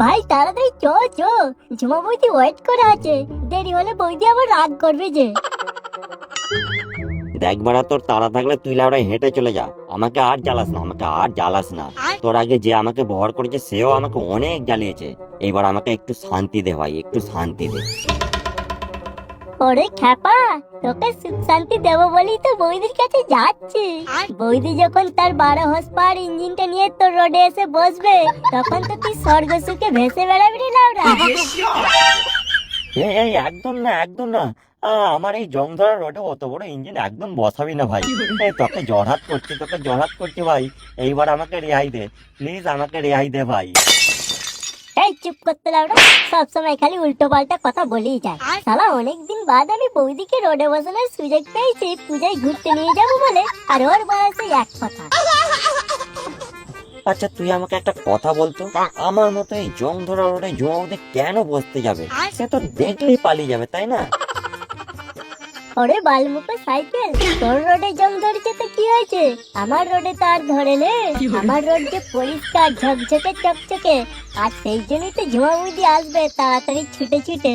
ভাই তাড়াতাড়ি চ চ, ঝুমা বৌদি ওয়েট করে আছে, দেরি হলে বৌদি আবার রাগ করবে যে। দেখ বাড়া, তোর তাড়া থাকলে তুই লাউড়া হেঁটে চলে যা, আমাকে আর জ্বালাস না, আমাকে আর জ্বালাস না। তোর আগে যে আমাকে ব্যবহার করেছে সেও আমাকে অনেক জ্বালিয়েছে, এবার আমাকে একটু শান্তি দে ভাই, একটু শান্তি দে। ওরে খ্যাপা, তোকে সুখ শান্তি দেবো বলেই তো বৌদির কাছে যাচ্ছি। বৌদি যখন তার 12 হর্স পাওয়ার ইঞ্জিনটা নিয়ে তোর রোডে এসে বসবে, তখন তো তুই স্বর্গ সুখে ভেসে বেড়াবি রে লাউড়া। এই এই একদম না, একদম না। আমার এই জংধরা রোডে অত বড় ইঞ্জিন একদম বসাবি না ভাই। তোকে জড়হাত করছি, তোকে জড়হাত করছি ভাই, এইবার আমাকে রেহাই দে, প্লিজ আমাকে রেহাই দে ভাই। এই চুপ করতে লাউড়া, সবসময় খালি উল্টো পাল্টা কথা বলেই যায়। শালা অনেকদিন বাদ আমি বৌদিকে রোডে বসানোর সুযোগ পেয়েছি পূজায় ঘুরতে নিয়ে যাবো বলে, আর ওর বয়সে এক কথা। আচ্ছা তুই আমাকে একটা কথা বলতো, আমার মতো এই জংধরা রোডে জুমাবুদে কেন বসতে যাবে? সে তো দেখলেই পালিয়ে যাবে, তাই না? ওরে বালমুখো সাইকেল, তোর রোডে জং ধরেছে তো কি হয়েছে, আমার রোডে তো আর ধরে নে। আমার রোড যে পরিষ্কার ঝকঝকে চকচকে, আর সেই জন্যই তো ঝুমা বৌদি আসবে তাড়াতাড়ি ছুটে ছুটে।